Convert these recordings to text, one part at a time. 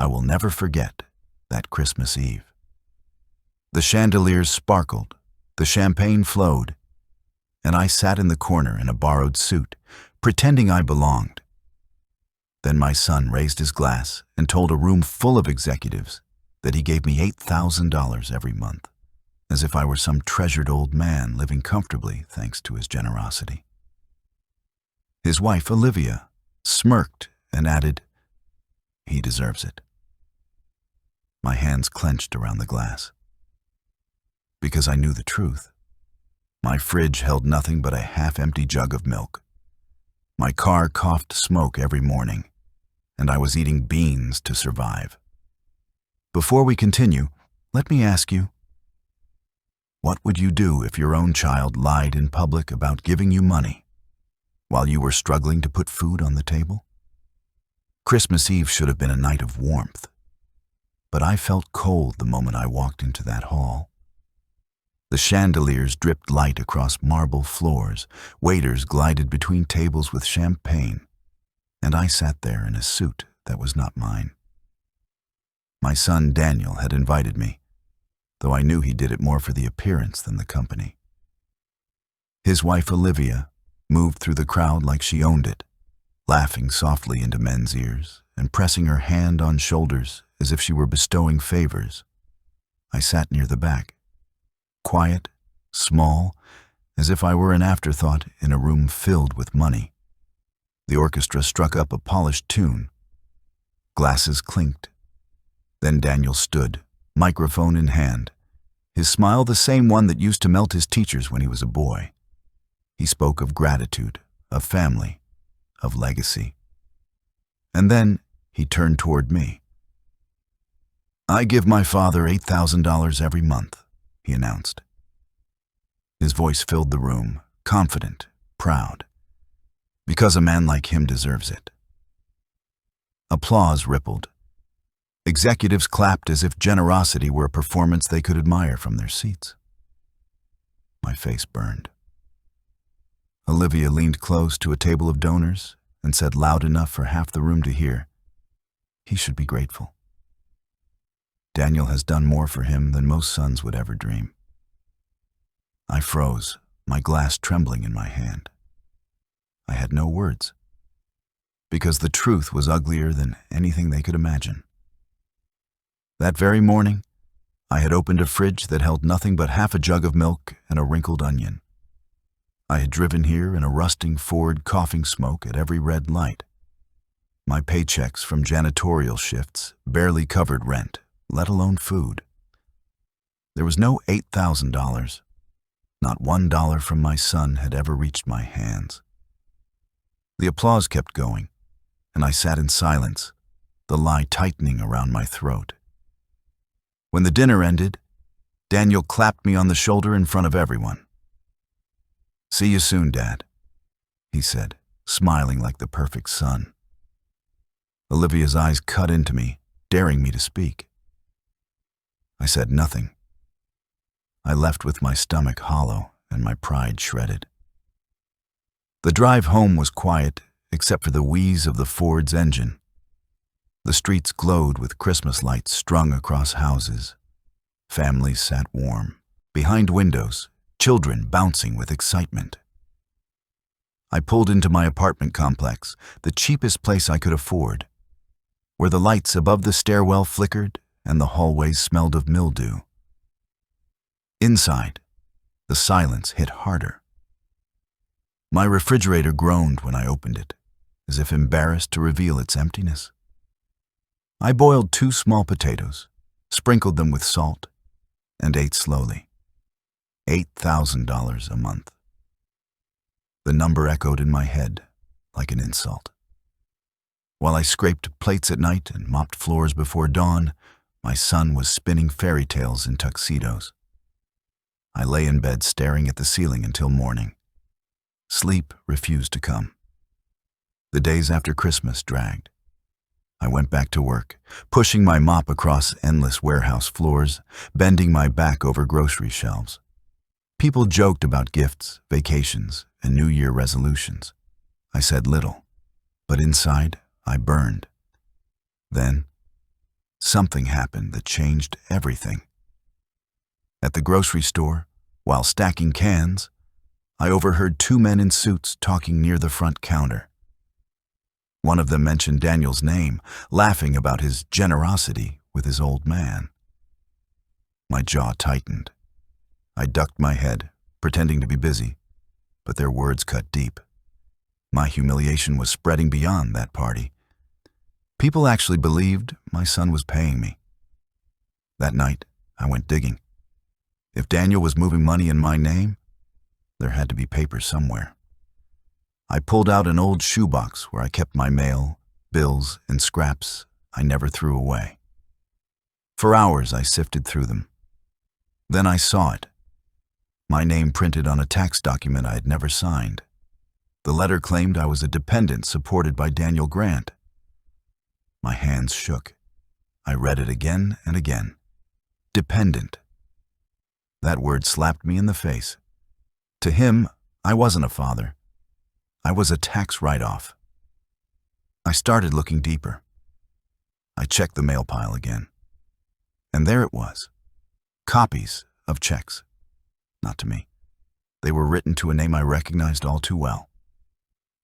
I will never forget that Christmas Eve. The chandeliers sparkled, the champagne flowed, and I sat in the corner in a borrowed suit, pretending I belonged. Then my son raised his glass and told a room full of executives that he gave me $8,000 every month, as if I were some treasured old man living comfortably thanks to his generosity. His wife, Olivia, smirked and added, "He deserves it." My hands clenched around the glass. Because I knew the truth. My fridge held nothing but a half-empty jug of milk. My car coughed smoke every morning, and I was eating beans to survive. Before we continue, let me ask you, what would you do if your own child lied in public about giving you money while you were struggling to put food on the table? Christmas Eve should have been a night of warmth, but I felt cold the moment I walked into that hall. The chandeliers dripped light across marble floors, waiters glided between tables with champagne, and I sat there in a suit that was not mine. My son Daniel had invited me, though I knew he did it more for the appearance than the company. His wife Olivia moved through the crowd like she owned it, laughing softly into men's ears and pressing her hand on shoulders as if she were bestowing favors. I sat near the back, quiet, small, as if I were an afterthought in a room filled with money. The orchestra struck up a polished tune. Glasses clinked. Then Daniel stood, microphone in hand, his smile the same one that used to melt his teachers when he was a boy. He spoke of gratitude, of family, of legacy. And then he turned toward me. "I give my father $8,000 every month," he announced. His voice filled the room, confident, proud, because a man like him deserves it. Applause rippled. Executives clapped as if generosity were a performance they could admire from their seats. My face burned. Olivia leaned close to a table of donors and said loud enough for half the room to hear, "He should be grateful. Daniel has done more for him than most sons would ever dream." I froze, my glass trembling in my hand. I had no words, because the truth was uglier than anything they could imagine. That very morning, I had opened a fridge that held nothing but half a jug of milk and a wrinkled onion. I had driven here in a rusting Ford coughing smoke at every red light. My paychecks from janitorial shifts barely covered rent, let alone food. There was no $8,000. Not $1 from my son had ever reached my hands. The applause kept going, and I sat in silence, the lie tightening around my throat. When the dinner ended, Daniel clapped me on the shoulder in front of everyone. "See you soon, Dad," he said, smiling like the perfect son. Olivia's eyes cut into me, daring me to speak. I said nothing. I left with my stomach hollow and my pride shredded. The drive home was quiet, except for the wheeze of the Ford's engine. The streets glowed with Christmas lights strung across houses. Families sat warm, behind windows, children bouncing with excitement. I pulled into my apartment complex, the cheapest place I could afford, where the lights above the stairwell flickered and the hallways smelled of mildew. Inside, the silence hit harder. My refrigerator groaned when I opened it, as if embarrassed to reveal its emptiness. I boiled 2 small potatoes, sprinkled them with salt, and ate slowly. $8,000 a month. The number echoed in my head like an insult. While I scraped plates at night and mopped floors before dawn, my son was spinning fairy tales in tuxedos. I lay in bed staring at the ceiling until morning. Sleep refused to come. The days after Christmas dragged. I went back to work, pushing my mop across endless warehouse floors, bending my back over grocery shelves. People joked about gifts, vacations, and New Year resolutions. I said little, but inside I burned. Then, something happened that changed everything. At the grocery store, while stacking cans, I overheard two men in suits talking near the front counter. One of them mentioned Daniel's name, laughing about his generosity with his old man. My jaw tightened. I ducked my head, pretending to be busy, but their words cut deep. My humiliation was spreading beyond that party. People actually believed my son was paying me. That night, I went digging. If Daniel was moving money in my name, there had to be papers somewhere. I pulled out an old shoebox where I kept my mail, bills, and scraps I never threw away. For hours, I sifted through them. Then I saw it. My name printed on a tax document I had never signed. The letter claimed I was a dependent supported by Daniel Grant. My hands shook. I read it again and again. Dependent. That word slapped me in the face. To him, I wasn't a father. I was a tax write-off. I started looking deeper. I checked the mail pile again. And there it was. Copies of checks. Not to me. They were written to a name I recognized all too well.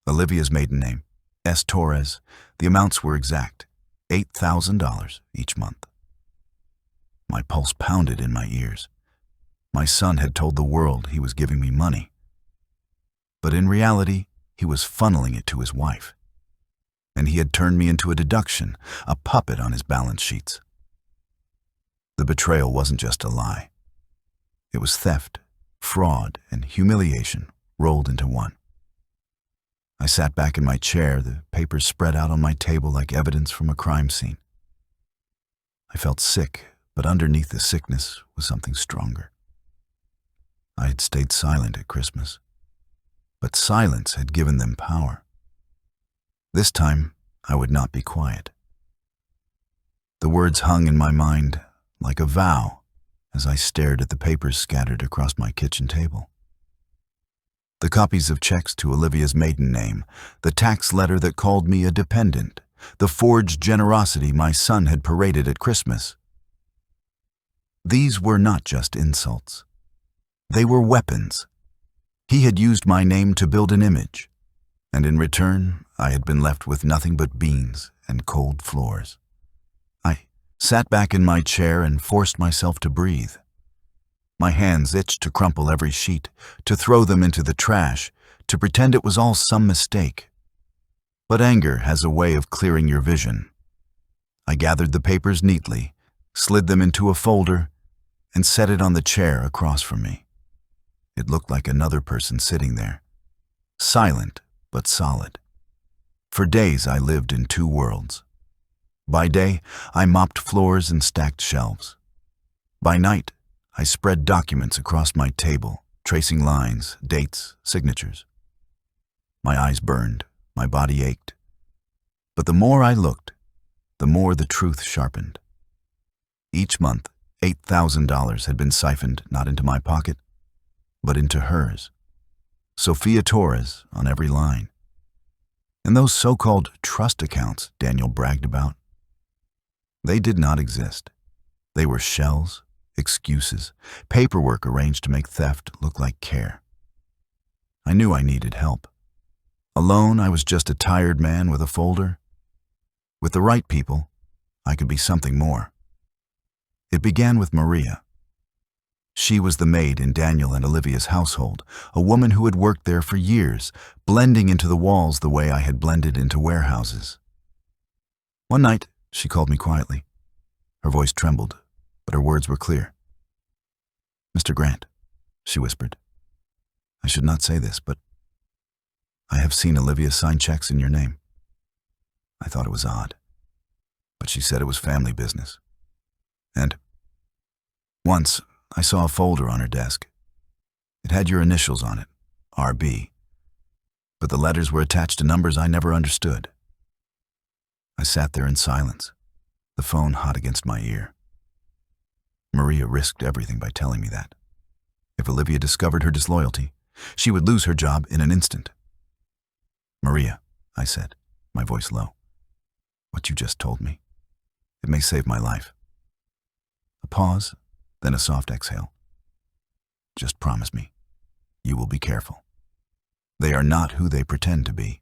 Olivia's maiden name, S. Torres. The amounts were exact, $8,000 each month. My pulse pounded in my ears. My son had told the world he was giving me money. But in reality, he was funneling it to his wife. And he had turned me into a deduction, a puppet on his balance sheets. The betrayal wasn't just a lie. It was theft, fraud, and humiliation rolled into one. I sat back in my chair, the papers spread out on my table like evidence from a crime scene. I felt sick, but underneath the sickness was something stronger. I had stayed silent at Christmas, but silence had given them power. This time, I would not be quiet. The words hung in my mind like a vow as I stared at the papers scattered across my kitchen table. The copies of checks to Olivia's maiden name, the tax letter that called me a dependent, the forged generosity my son had paraded at Christmas. These were not just insults. They were weapons. He had used my name to build an image, and in return, I had been left with nothing but beans and cold floors. I sat back in my chair and forced myself to breathe. My hands itched to crumple every sheet, to throw them into the trash, to pretend it was all some mistake. But anger has a way of clearing your vision. I gathered the papers neatly, slid them into a folder, and set it on the chair across from me. It looked like another person sitting there, silent but solid. For days I lived in two worlds. By day, I mopped floors and stacked shelves. By night, I spread documents across my table, tracing lines, dates, signatures. My eyes burned, my body ached. But the more I looked, the more the truth sharpened. Each month, $8,000 had been siphoned not into my pocket, but into hers. Sophia Torres on every line. And those so-called trust accounts Daniel bragged about, they did not exist. They were shells, excuses, paperwork arranged to make theft look like care. I knew I needed help. Alone, I was just a tired man with a folder. With the right people, I could be something more. It began with Maria. She was the maid in Daniel and Olivia's household, a woman who had worked there for years, blending into the walls the way I had blended into warehouses. One night, she called me quietly. Her voice trembled, but her words were clear. "Mr. Grant," she whispered. "I should not say this, but I have seen Olivia sign checks in your name." I thought it was odd, but she said it was family business. And once, I saw a folder on her desk. It had your initials on it, RB, but the letters were attached to numbers I never understood. I sat there in silence, the phone hot against my ear. Maria risked everything by telling me that. If Olivia discovered her disloyalty, she would lose her job in an instant. "Maria," I said, my voice low, "what you just told me, It may save my life. A pause, then a soft exhale. Just promise me, you will be careful. They are not who they pretend to be.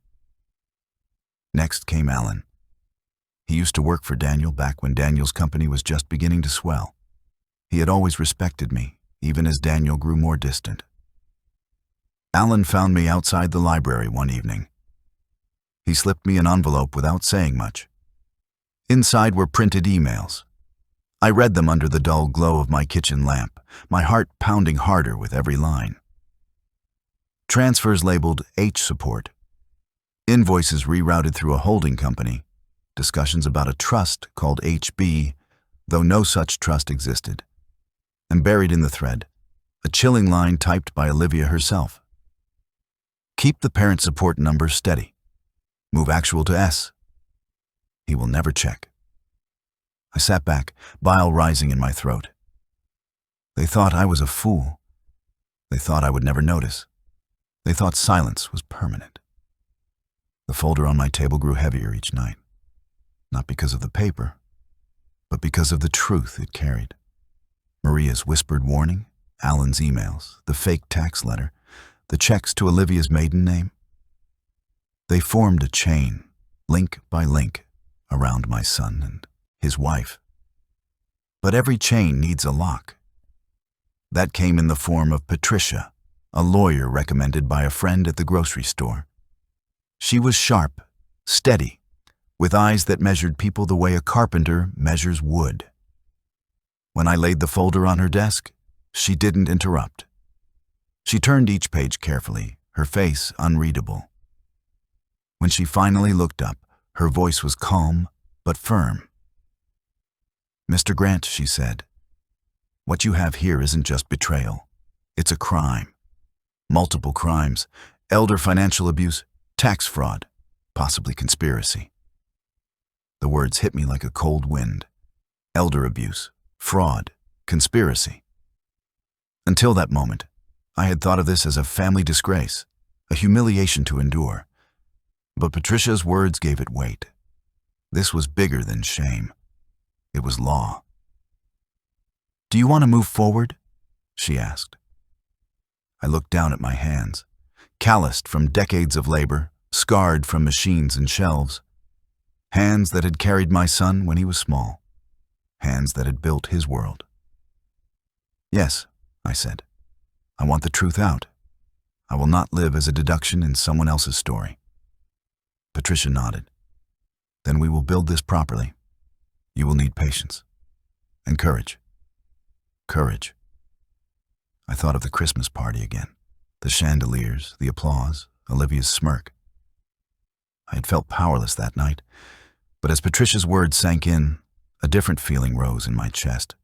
Next came Alan. He used to work for Daniel back when Daniel's company was just beginning to swell. He had always respected me, even as Daniel grew more distant. Alan found me outside the library one evening. He slipped me an envelope without saying much. Inside were printed emails. I read them under the dull glow of my kitchen lamp, my heart pounding harder with every line. Transfers labeled H support. Invoices rerouted through a holding company. Discussions about a trust called HB, though no such trust existed. And buried in the thread, a chilling line typed by Olivia herself. Keep the parent support number steady. Move actual to S. He will never check. I sat back, bile rising in my throat. They thought I was a fool. They thought I would never notice. They thought silence was permanent. The folder on my table grew heavier each night, not because of the paper, but because of the truth it carried. Maria's whispered warning, Alan's emails, the fake tax letter, the checks to Olivia's maiden name. They formed a chain, link by link, around my son and his wife. But every chain needs a lock. That came in the form of Patricia, a lawyer recommended by a friend at the grocery store. She was sharp, steady, with eyes that measured people the way a carpenter measures wood. When I laid the folder on her desk, she didn't interrupt. She turned each page carefully, her face unreadable. When she finally looked up, her voice was calm but firm. "Mr. Grant," she said, "what you have here isn't just betrayal. It's a crime. Multiple crimes, elder financial abuse, tax fraud, possibly conspiracy." The words hit me like a cold wind. Elder abuse, fraud, conspiracy. Until that moment, I had thought of this as a family disgrace, a humiliation to endure. But Patricia's words gave it weight. This was bigger than shame. It was law. "Do you want to move forward?" she asked. I looked down at my hands, calloused from decades of labor, scarred from machines and shelves. Hands that had carried my son when he was small. Hands that had built his world. "Yes," I said. "I want the truth out. I will not live as a deduction in someone else's story." Patricia nodded. "Then we will build this properly. You will need patience. And courage. Courage." I thought of the Christmas party again. The chandeliers, the applause, Olivia's smirk. I had felt powerless that night, but as Patricia's words sank in, a different feeling rose in my chest.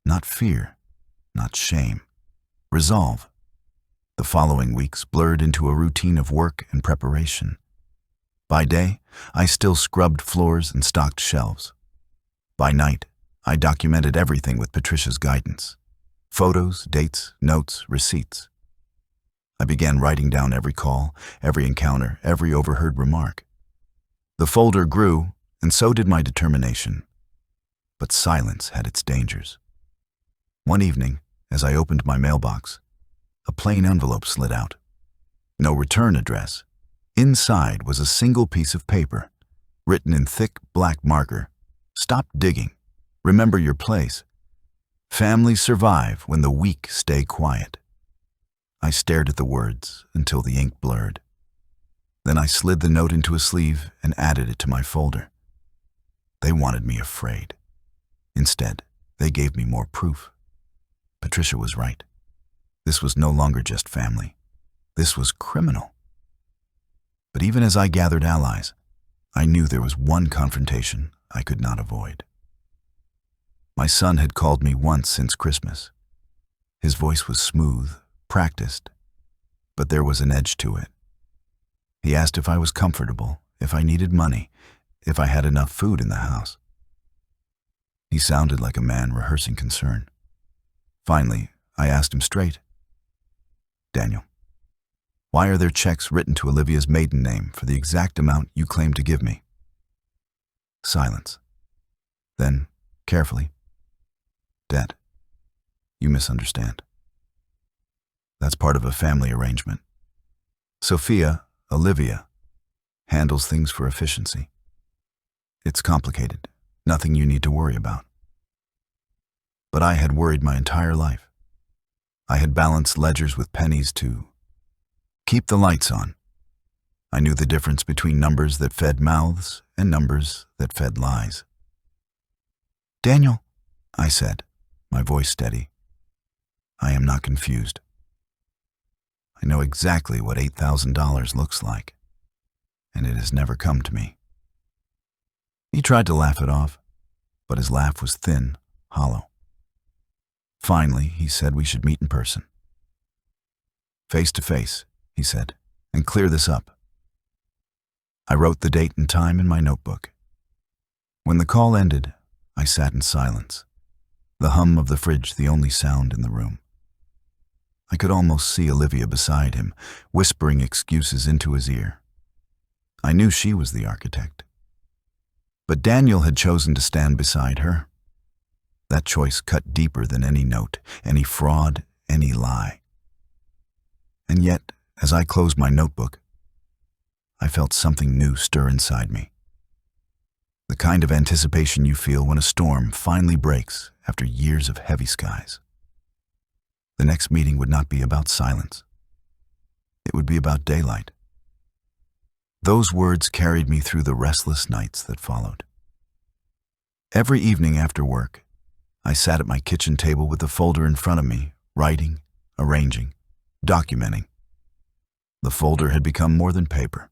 Not fear, not shame. Resolve. The following weeks blurred into a routine of work and preparation. By day, I still scrubbed floors and stocked shelves. By night, I documented everything with Patricia's guidance. Photos, dates, notes, receipts. I began writing down every call, every encounter, every overheard remark. The folder grew, and so did my determination. But silence had its dangers. One evening, as I opened my mailbox, a plain envelope slid out. No return address. Inside was a single piece of paper, written in thick black marker. "Stop digging. Remember your place. Families survive when the weak stay quiet." I stared at the words until the ink blurred. Then I slid the note into a sleeve and added it to my folder. They wanted me afraid. Instead, they gave me more proof. Patricia was right. This was no longer just family. This was criminal. But even as I gathered allies, I knew there was one confrontation I could not avoid. My son had called me once since Christmas. His voice was smooth, practiced, but there was an edge to it. He asked if I was comfortable, if I needed money, if I had enough food in the house. He sounded like a man rehearsing concern. Finally, I asked him straight, "Daniel, why are there checks written to Olivia's maiden name for the exact amount you claim to give me?" Silence. Then, carefully, "Dad, you misunderstand. That's part of a family arrangement. Sophia, Olivia, handles things for efficiency. It's complicated, nothing you need to worry about." But I had worried my entire life. I had balanced ledgers with pennies to keep the lights on. I knew the difference between numbers that fed mouths and numbers that fed lies. "Daniel," I said, my voice steady, "I am not confused. I know exactly what $8,000 looks like, and it has never come to me." He tried to laugh it off, but his laugh was thin, hollow. Finally, he said we should meet in person. "Face to face," he said, "and clear this up." I wrote the date and time in my notebook. When the call ended, I sat in silence, the hum of the fridge the only sound in the room. I could almost see Olivia beside him, whispering excuses into his ear. I knew she was the architect. But Daniel had chosen to stand beside her. That choice cut deeper than any note, any fraud, any lie. And yet, as I closed my notebook, I felt something new stir inside me. The kind of anticipation you feel when a storm finally breaks after years of heavy skies. The next meeting would not be about silence. It would be about daylight. Those words carried me through the restless nights that followed. Every evening after work, I sat at my kitchen table with the folder in front of me, writing, arranging, documenting. The folder had become more than paper.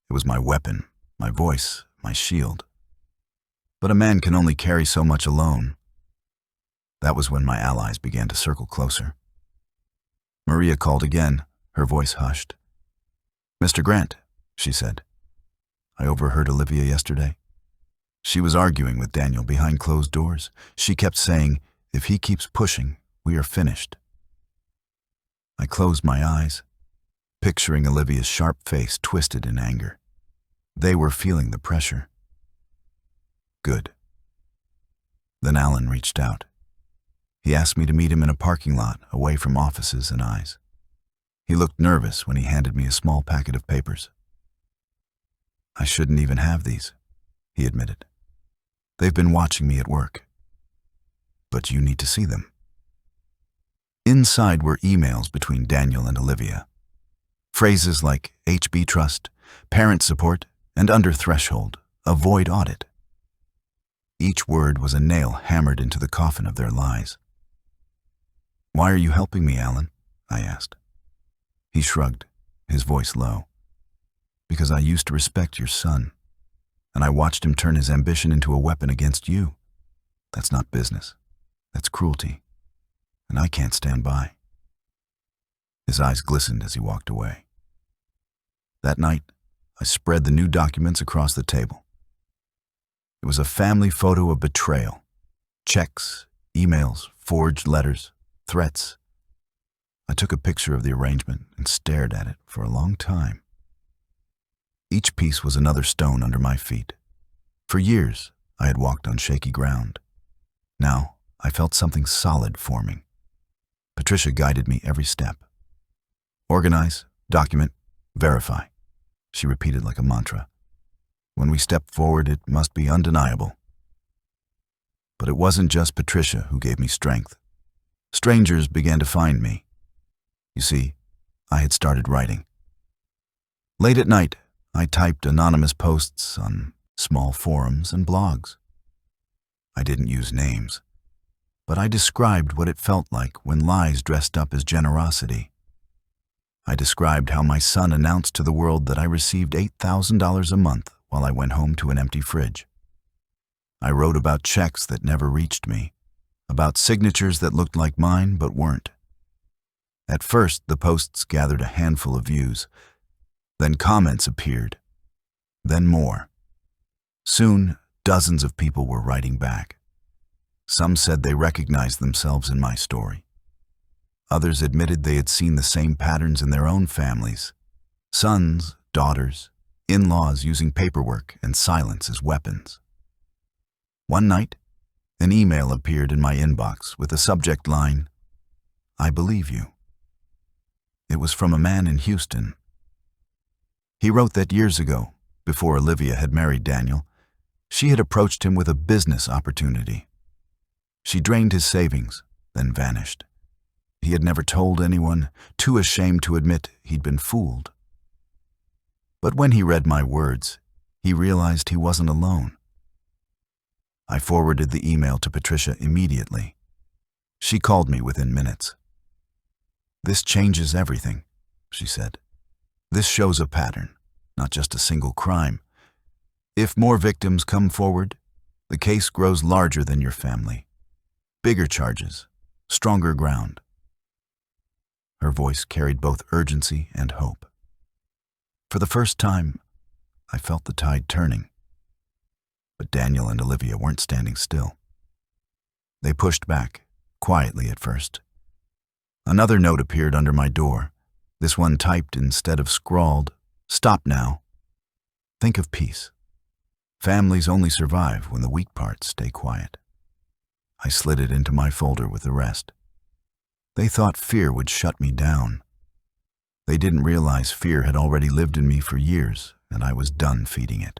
It was my weapon, my voice, my shield. But a man can only carry so much alone. That was when my allies began to circle closer. Maria called again, her voice hushed. "Mr. Grant," she said, "I overheard Olivia yesterday. She was arguing with Daniel behind closed doors. She kept saying, 'If he keeps pushing, we are finished.'" I closed my eyes, picturing Olivia's sharp face twisted in anger. They were feeling the pressure. Good. Then Alan reached out. He asked me to meet him in a parking lot away from offices and eyes. He looked nervous when he handed me a small packet of papers. "I shouldn't even have these," he admitted. "They've been watching me at work. But you need to see them." Inside were emails between Daniel and Olivia. Phrases like HB trust, parent support, and under threshold, avoid audit. Each word was a nail hammered into the coffin of their lies. "Why are you helping me, Alan?" I asked. He shrugged, his voice low. "Because I used to respect your son, and I watched him turn his ambition into a weapon against you. That's not business. That's cruelty. And I can't stand by." His eyes glistened as he walked away. That night, I spread the new documents across the table. It was a family photo of betrayal. Checks, emails, forged letters, threats. I took a picture of the arrangement and stared at it for a long time. Each piece was another stone under my feet. For years, I had walked on shaky ground. Now, I felt something solid forming. Patricia guided me every step. "Organize, document, verify," she repeated like a mantra. "When we step forward, it must be undeniable." But it wasn't just Patricia who gave me strength. Strangers began to find me. You see, I had started writing. Late at night, I typed anonymous posts on small forums and blogs. I didn't use names, but I described what it felt like when lies dressed up as generosity. I described how my son announced to the world that I received $8,000 a month while I went home to an empty fridge. I wrote about checks that never reached me, about signatures that looked like mine but weren't. At first, the posts gathered a handful of views. Then comments appeared. Then more. Soon, dozens of people were writing back. Some said they recognized themselves in my story. Others admitted they had seen the same patterns in their own families. Sons, daughters, in-laws using paperwork and silence as weapons. One night, an email appeared in my inbox with the subject line, "I believe you." It was from a man in Houston. He wrote that years ago, before Olivia had married Daniel, she had approached him with a business opportunity. She drained his savings, then vanished. He had never told anyone, too ashamed to admit he'd been fooled. But when he read my words, he realized he wasn't alone. I forwarded the email to Patricia immediately. She called me within minutes. "This changes everything," she said. "This shows a pattern, not just a single crime. If more victims come forward, the case grows larger than your family. Bigger charges, stronger ground." Her voice carried both urgency and hope. For the first time, I felt the tide turning. But Daniel and Olivia weren't standing still. They pushed back, quietly at first. Another note appeared under my door, this one typed instead of scrawled, "Stop now. Think of peace. Families only survive when the weak parts stay quiet." I slid it into my folder with the rest. They thought fear would shut me down. They didn't realize fear had already lived in me for years, and I was done feeding it.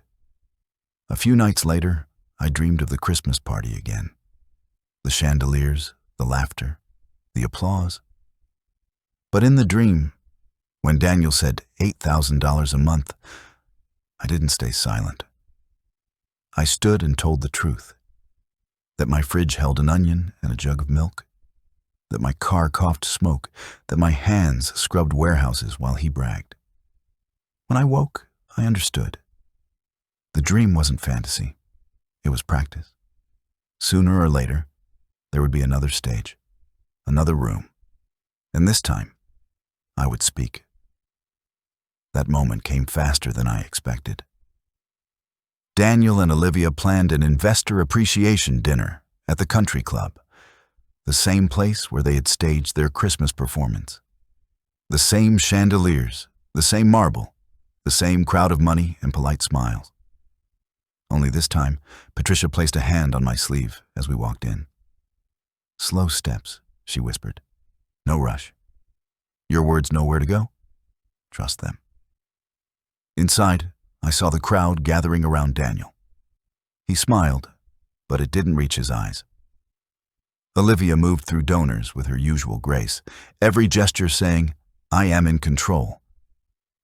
A few nights later, I dreamed of the Christmas party again. The chandeliers, the laughter, the applause. But in the dream, when Daniel said $8,000 a month, I didn't stay silent. I stood and told the truth. That my fridge held an onion and a jug of milk. That my car coughed smoke. That my hands scrubbed warehouses while he bragged. When I woke, I understood. The dream wasn't fantasy. It was practice. Sooner or later, there would be another stage, another room. And this time, I would speak. That moment came faster than I expected. Daniel and Olivia planned an investor appreciation dinner at the country club, the same place where they had staged their Christmas performance. The same chandeliers, the same marble, the same crowd of money and polite smiles. Only this time, Patricia placed a hand on my sleeve as we walked in. "Slow steps," she whispered. "No rush. Your words know where to go. Trust them." Inside, I saw the crowd gathering around Daniel. He smiled, but it didn't reach his eyes. Olivia moved through donors with her usual grace, every gesture saying, "I am in control."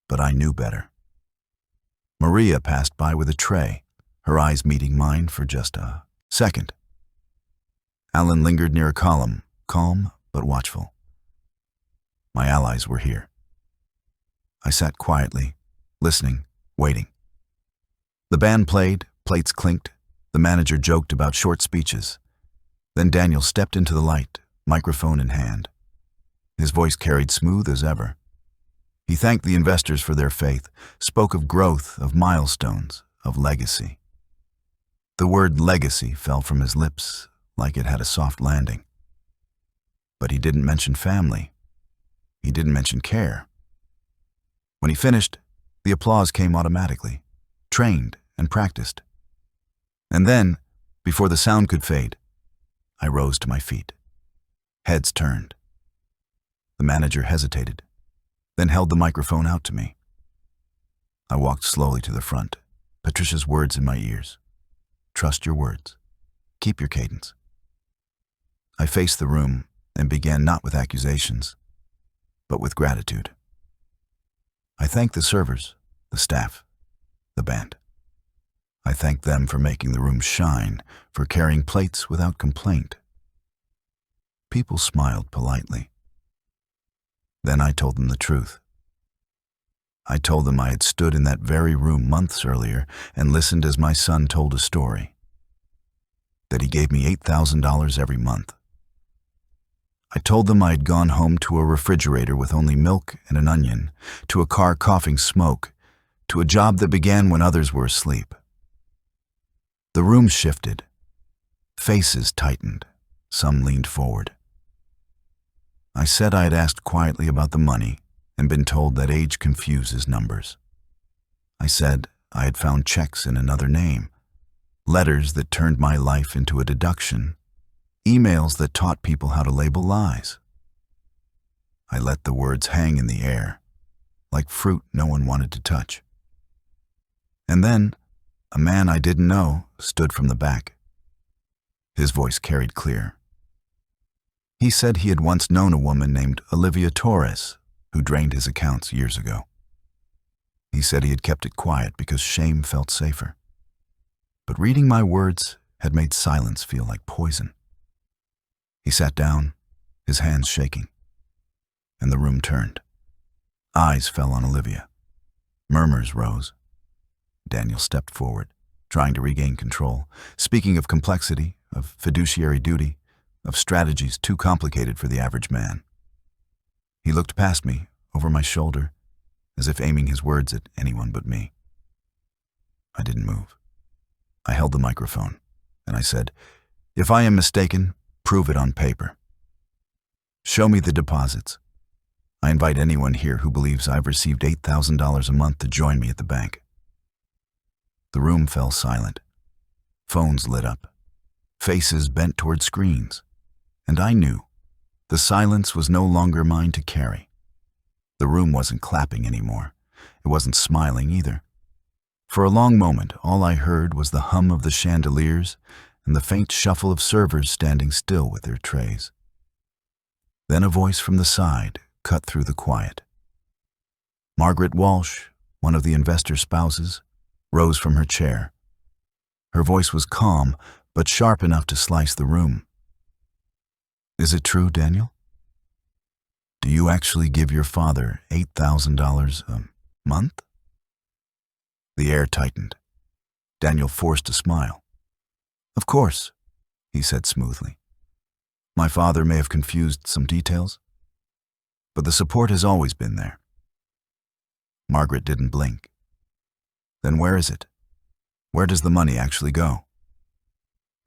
But I knew better. Maria passed by with a tray, her eyes meeting mine for just a second. Alan lingered near a column, calm but watchful. My allies were here. I sat quietly, listening, waiting. The band played, plates clinked, the manager joked about short speeches. Then Daniel stepped into the light, microphone in hand. His voice carried smooth as ever. He thanked the investors for their faith, spoke of growth, of milestones, of legacy. The word legacy fell from his lips like it had a soft landing. But he didn't mention family. He didn't mention care. When he finished, the applause came automatically, trained and practiced. And then, before the sound could fade, I rose to my feet. Heads turned. The manager hesitated, then held the microphone out to me. I walked slowly to the front, Patricia's words in my ears. "Trust your words. Keep your cadence." I faced the room and began not with accusations, but with gratitude. I thanked the servers, the staff, the band. I thanked them for making the room shine, for carrying plates without complaint. People smiled politely. Then I told them the truth. I told them I had stood in that very room months earlier and listened as my son told a story. That he gave me $8,000 every month. I told them I had gone home to a refrigerator with only milk and an onion, to a car coughing smoke, to a job that began when others were asleep. The room shifted. Faces tightened. Some leaned forward. I said I had asked quietly about the money and been told that age confuses numbers. I said I had found checks in another name, Letters that turned my life into a deduction. Emails that taught people how to label lies. I let the words hang in the air, like fruit no one wanted to touch. And then, a man I didn't know stood from the back. His voice carried clear. He said he had once known a woman named Olivia Torres, who drained his accounts years ago. He said he had kept it quiet because shame felt safer. But reading my words had made silence feel like poison. He sat down, his hands shaking, and the room turned. Eyes fell on Olivia. Murmurs rose. Daniel stepped forward, trying to regain control, speaking of complexity, of fiduciary duty, of strategies too complicated for the average man. He looked past me, over my shoulder, as if aiming his words at anyone but me. I didn't move. I held the microphone, and I said, "If I am mistaken, prove it on paper. Show me the deposits. I invite anyone here who believes I've received $8,000 a month to join me at the bank." The room fell silent. Phones lit up. Faces bent toward screens. And I knew the silence was no longer mine to carry. The room wasn't clapping anymore. It wasn't smiling either. For a long moment, all I heard was the hum of the chandeliers and the faint shuffle of servers standing still with their trays. Then a voice from the side cut through the quiet. Margaret Walsh, one of the investor's spouses, rose from her chair. Her voice was calm, but sharp enough to slice the room. "Is it true, Daniel? Do you actually give your father $8,000 a month?" The air tightened. Daniel forced a smile. "Of course," he said smoothly. "My father may have confused some details, but the support has always been there." Margaret didn't blink. "Then where is it? Where does the money actually go?"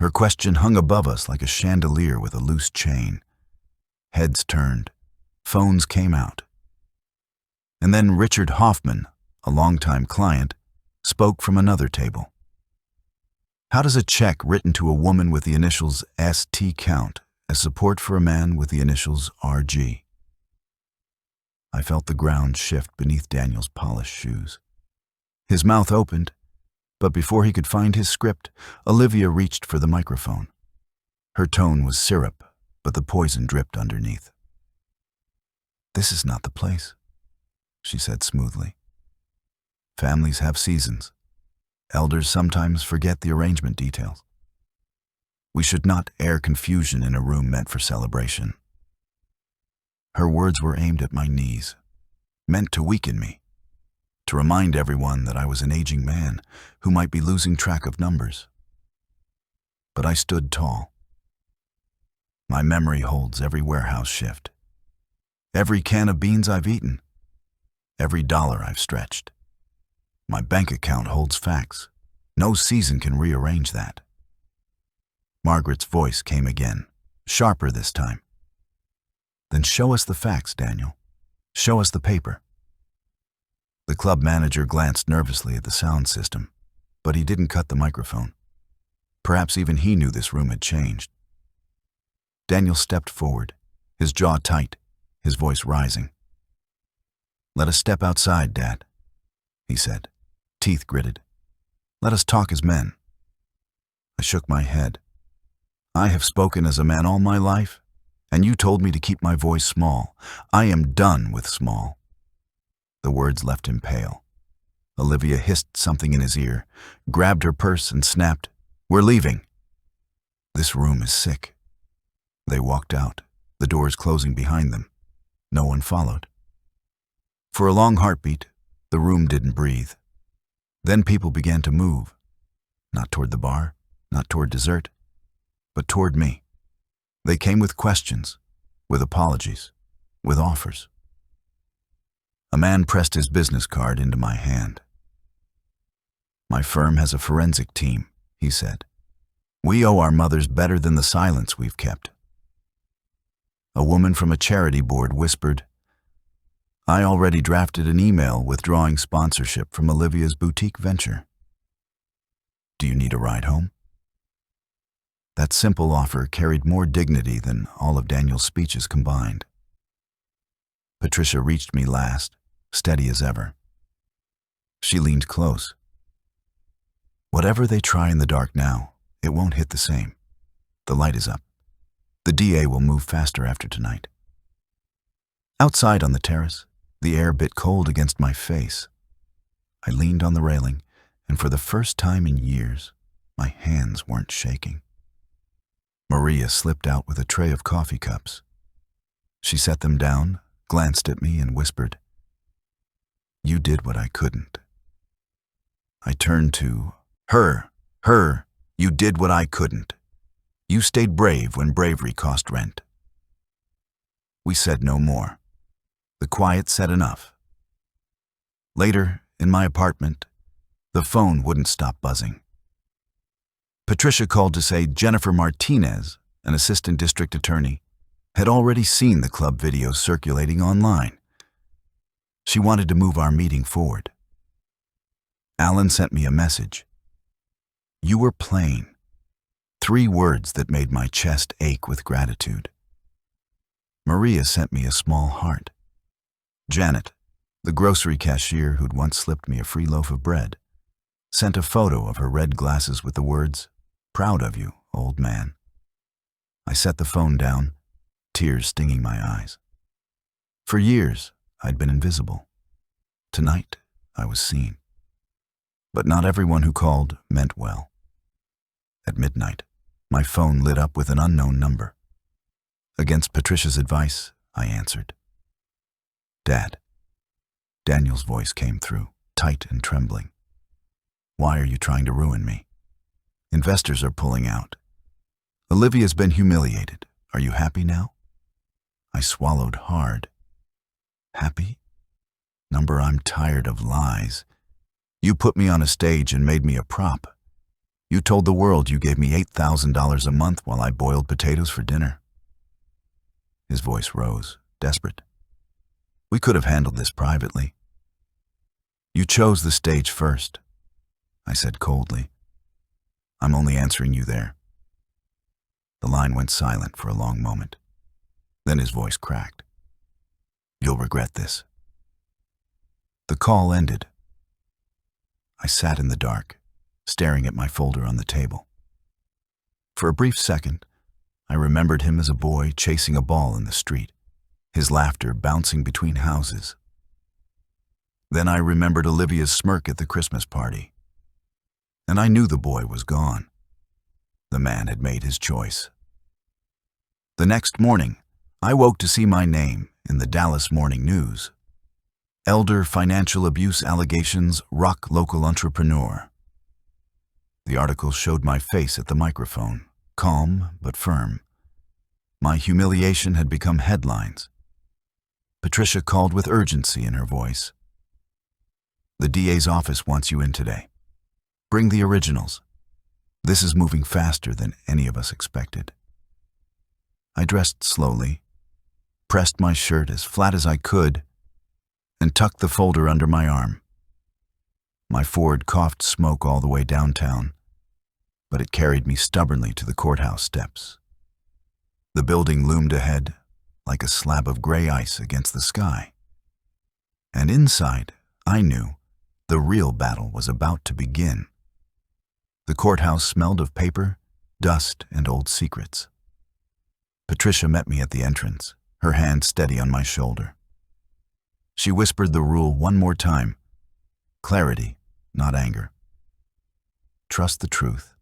Her question hung above us like a chandelier with a loose chain. Heads turned. Phones came out. And then Richard Hoffman, a longtime client, spoke from another table. "How does a check written to a woman with the initials ST count as support for a man with the initials RG?" I felt the ground shift beneath Daniel's polished shoes. His mouth opened, but before he could find his script, Olivia reached for the microphone. Her tone was syrup, but the poison dripped underneath. "This is not the place," she said smoothly. "Families have seasons. Elders sometimes forget the arrangement details. We should not air confusion in a room meant for celebration." Her words were aimed at my knees, meant to weaken me, to remind everyone that I was an aging man who might be losing track of numbers. But I stood tall. My memory holds every warehouse shift, every can of beans I've eaten, every dollar I've stretched. My bank account holds facts. No season can rearrange that. Margaret's voice came again, sharper this time. "Then show us the facts, Daniel. Show us the paper." The club manager glanced nervously at the sound system, but he didn't cut the microphone. Perhaps even he knew this room had changed. Daniel stepped forward, his jaw tight, his voice rising. "Let us step outside, Dad," he said, teeth gritted. "Let us talk as men." I shook my head. "I have spoken as a man all my life, and you told me to keep my voice small. I am done with small." The words left him pale. Olivia hissed something in his ear, grabbed her purse and snapped, "We're leaving." "This room is sick." They walked out, the doors closing behind them. No one followed. For a long heartbeat, the room didn't breathe. Then people began to move, not toward the bar, not toward dessert, but toward me. They came with questions, with apologies, with offers. A man pressed his business card into my hand. "My firm has a forensic team," he said. "We owe our mothers better than the silence we've kept." A woman from a charity board whispered, "I already drafted an email withdrawing sponsorship from Olivia's boutique venture." Do you need a ride home? That simple offer carried more dignity than all of Daniel's speeches combined. Patricia reached me last, steady as ever. She leaned close. Whatever they try in the dark now, it won't hit the same. The light is up. The DA will move faster after tonight. Outside on the terrace, the air bit cold against my face. I leaned on the railing, and for the first time in years, my hands weren't shaking. Maria slipped out with a tray of coffee cups. She set them down, glanced at me, and whispered, "You did what I couldn't." I turned to her, "You did what I couldn't. You stayed brave when bravery cost rent." We said no more. The quiet said enough. Later, in my apartment, the phone wouldn't stop buzzing. Patricia called to say Jennifer Martinez, an assistant district attorney, had already seen the club videos circulating online. She wanted to move our meeting forward. Alan sent me a message. "You were plain." 3 words that made my chest ache with gratitude. Maria sent me a small heart. Janet, the grocery cashier who'd once slipped me a free loaf of bread, sent a photo of her red glasses with the words, "Proud of you, old man." I set the phone down, tears stinging my eyes. For years, I'd been invisible. Tonight, I was seen. But not everyone who called meant well. At midnight, my phone lit up with an unknown number. Against Patricia's advice, I answered. "Dad." Daniel's voice came through, tight and trembling. "Why are you trying to ruin me? Investors are pulling out. Olivia's been humiliated. Are you happy now?" I swallowed hard. Happy? Number, I'm tired of lies. You put me on a stage and made me a prop. You told the world you gave me $8,000 a month while I boiled potatoes for dinner. His voice rose, desperate. "We could have handled this privately." "You chose the stage first," I said coldly. "I'm only answering you there." The line went silent for a long moment. Then his voice cracked. "You'll regret this." The call ended. I sat in the dark, staring at my folder on the table. For a brief second, I remembered him as a boy chasing a ball in the street, his laughter bouncing between houses. Then I remembered Olivia's smirk at the Christmas party. And I knew the boy was gone. The man had made his choice. The next morning, I woke to see my name in the Dallas Morning News. Elder financial abuse allegations rock local entrepreneur. The article showed my face at the microphone, calm but firm. My humiliation had become headlines. Patricia called with urgency in her voice. "The DA's office wants you in today. Bring the originals. This is moving faster than any of us expected." I dressed slowly, pressed my shirt as flat as I could, and tucked the folder under my arm. My Ford coughed smoke all the way downtown, but it carried me stubbornly to the courthouse steps. The building loomed ahead, like a slab of gray ice against the sky. And inside, I knew the real battle was about to begin. The courthouse smelled of paper, dust, and old secrets. Patricia met me at the entrance, her hand steady on my shoulder. She whispered the rule one more time. Clarity, not anger. Trust the truth.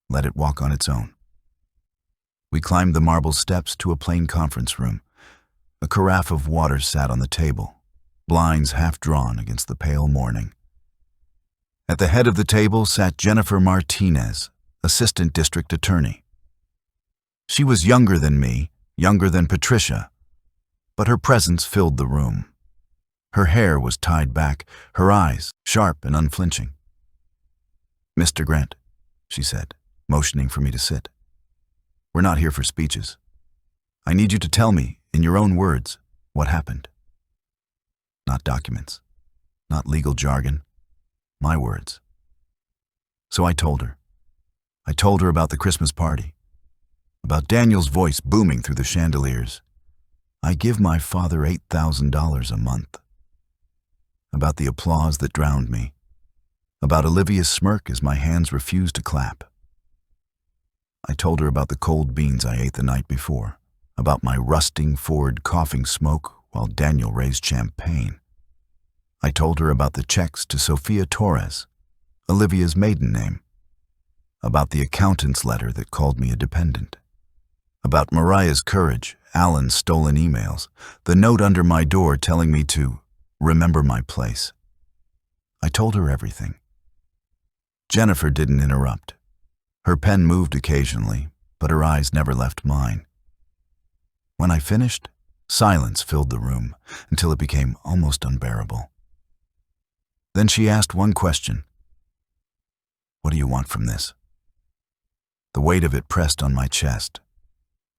Let it walk on its own. We climbed the marble steps to a plain conference room. A carafe of water sat on the table, blinds half drawn against the pale morning. At the head of the table sat Jennifer Martinez, assistant district attorney. She was younger than me, younger than Patricia, but her presence filled the room. Her hair was tied back, her eyes sharp and unflinching. "Mr. Grant," she said, motioning for me to sit. "We're not here for speeches. I need you to tell me, in your own words, what happened. Not documents, not legal jargon, my words." So I told her. I told her about the Christmas party, about Daniel's voice booming through the chandeliers. I give my father $8,000 a month. About the applause that drowned me. About Olivia's smirk as my hands refused to clap. I told her about the cold beans I ate the night before, about my rusting Ford coughing smoke while Daniel raised champagne. I told her about the checks to Sofia Torres, Olivia's maiden name, about the accountant's letter that called me a dependent, about Mariah's courage, Alan's stolen emails, the note under my door telling me to remember my place. I told her everything. Jennifer didn't interrupt. Her pen moved occasionally, but her eyes never left mine. When I finished, silence filled the room until it became almost unbearable. Then she asked one question. What do you want from this? The weight of it pressed on my chest.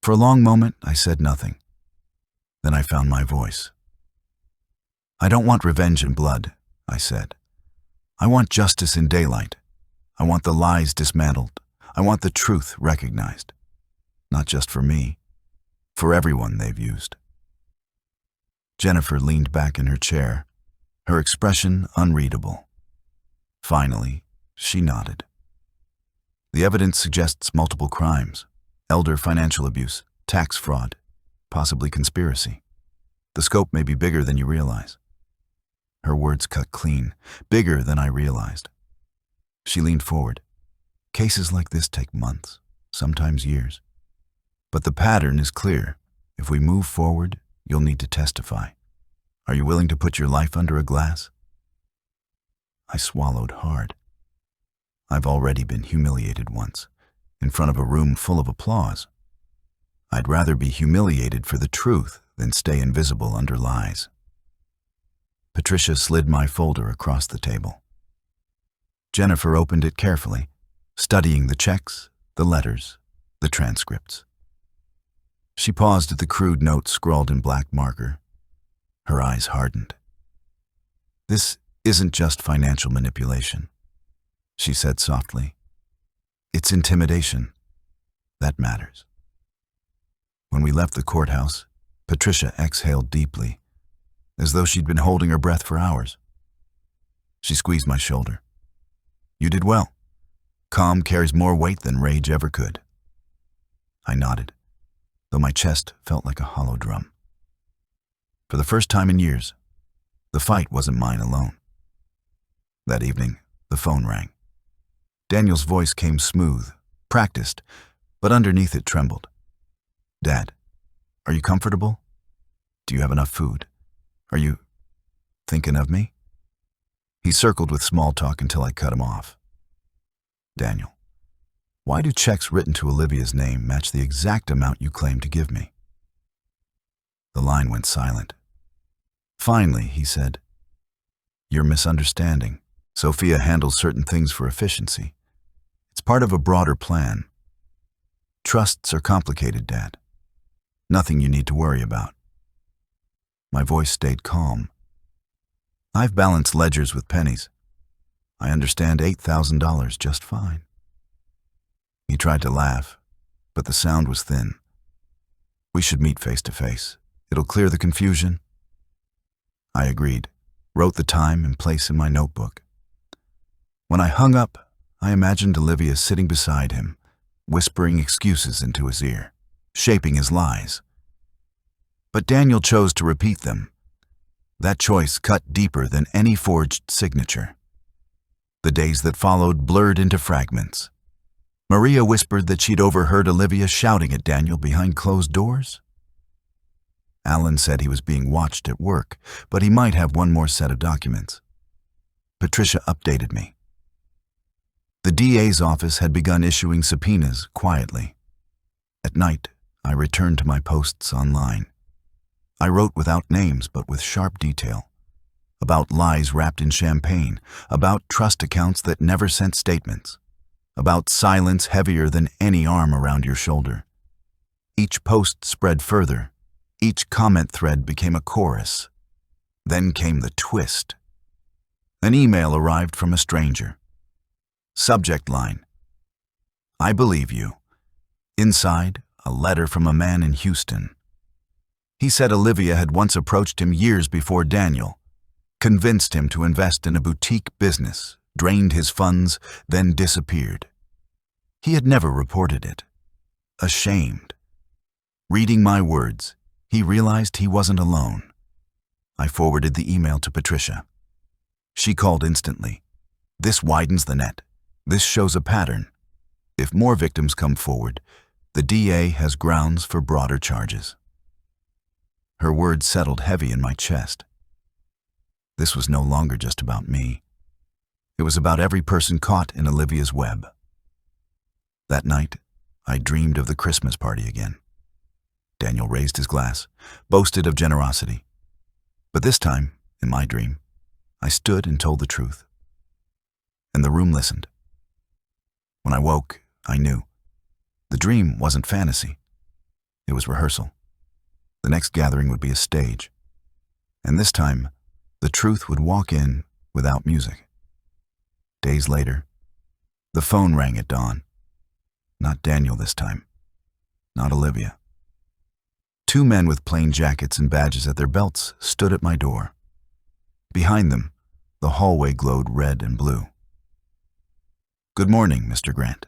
For a long moment, I said nothing. Then I found my voice. I don't want revenge and blood, I said. I want justice in daylight. I want the lies dismantled. I want the truth recognized. Not just for me, for everyone they've used. Jennifer leaned back in her chair, her expression unreadable. Finally, she nodded. The evidence suggests multiple crimes: elder financial abuse, tax fraud, possibly conspiracy. The scope may be bigger than you realize. Her words cut clean, bigger than I realized. She leaned forward. Cases like this take months, sometimes years. But the pattern is clear. If we move forward, you'll need to testify. Are you willing to put your life under a glass? I swallowed hard. I've already been humiliated once, in front of a room full of applause. I'd rather be humiliated for the truth than stay invisible under lies. Patricia slid my folder across the table. Jennifer opened it carefully, studying the checks, the letters, the transcripts. She paused at the crude notes scrawled in black marker. Her eyes hardened. This isn't just financial manipulation, she said softly. It's intimidation. That matters. When we left the courthouse, Patricia exhaled deeply, as though she'd been holding her breath for hours. She squeezed my shoulder. You did well. Calm carries more weight than rage ever could. I nodded, though my chest felt like a hollow drum. For the first time in years, the fight wasn't mine alone. That evening, the phone rang. Daniel's voice came smooth, practiced, but underneath it trembled. Dad, are you comfortable? Do you have enough food? Are you thinking of me? He circled with small talk until I cut him off. Daniel, why do checks written to Olivia's name match the exact amount you claim to give me? The line went silent. Finally, he said, You're misunderstanding. Sophia handles certain things for efficiency. It's part of a broader plan. Trusts are complicated, Dad. Nothing you need to worry about. My voice stayed calm. I've balanced ledgers with pennies. I understand $8,000 just fine. He tried to laugh, but the sound was thin. We should meet face to face. It'll clear the confusion. I agreed, wrote the time and place in my notebook. When I hung up, I imagined Olivia sitting beside him, whispering excuses into his ear, shaping his lies. But Daniel chose to repeat them. That choice cut deeper than any forged signature. The days that followed blurred into fragments. Maria whispered that she'd overheard Olivia shouting at Daniel behind closed doors. Alan said he was being watched at work, but he might have one more set of documents. Patricia updated me. The DA's office had begun issuing subpoenas quietly. At night, I returned to my posts online. I wrote without names but with sharp detail. About lies wrapped in champagne, about trust accounts that never sent statements, about silence heavier than any arm around your shoulder. Each post spread further. Each comment thread became a chorus. Then came the twist. An email arrived from a stranger. Subject line: I believe you. Inside, a letter from a man in Houston. He said Olivia had once approached him years before Daniel, convinced him to invest in a boutique business, drained his funds, then disappeared. He had never reported it. Ashamed. Reading my words, he realized he wasn't alone. I forwarded the email to Patricia. She called instantly. This widens the net. This shows a pattern. If more victims come forward, the DA has grounds for broader charges. Her words settled heavy in my chest. This was no longer just about me. It was about every person caught in Olivia's web. That night, I dreamed of the Christmas party again. Daniel raised his glass, boasted of generosity. But this time, in my dream, I stood and told the truth. And the room listened. When I woke, I knew. The dream wasn't fantasy. It was rehearsal. The next gathering would be a stage. And this time, the truth would walk in without music. Days later, the phone rang at dawn. Not Daniel this time. Not Olivia. Two men with plain jackets and badges at their belts stood at my door. Behind them, the hallway glowed red and blue. "Good morning, Mr. Grant,"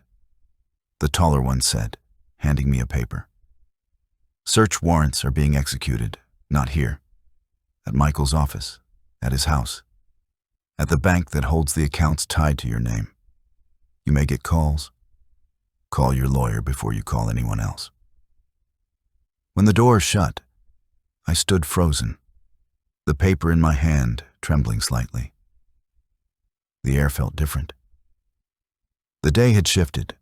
the taller one said, handing me a paper. "Search warrants are being executed, not here. At Michael's office, at his house, at the bank that holds the accounts tied to your name. You may get calls. Call your lawyer before you call anyone else." When the door shut, I stood frozen, the paper in my hand trembling slightly. The air felt different. The day had shifted.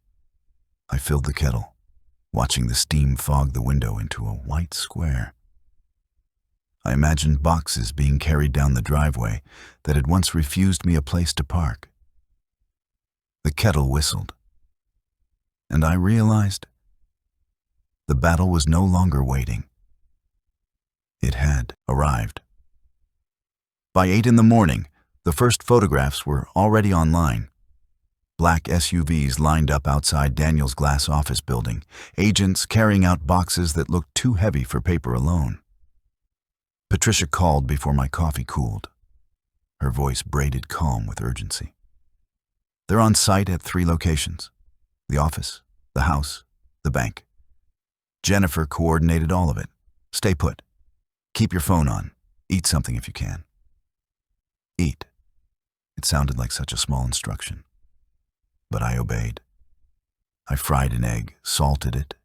I filled the kettle, watching the steam fog the window into a white square. I imagined boxes being carried down the driveway that had once refused me a place to park. The kettle whistled, and I realized the battle was no longer waiting. It had arrived. By 8 in the morning, the first photographs were already online. Black SUVs lined up outside Daniel's glass office building, agents carrying out boxes that looked too heavy for paper alone. Patricia called before my coffee cooled. Her voice braided calm with urgency. "They're on site at 3 locations: the office, the house, the bank. Jennifer coordinated all of it. Stay put. Keep your phone on. Eat something if you can." Eat. It sounded like such a small instruction. But I obeyed. I fried an egg, salted it,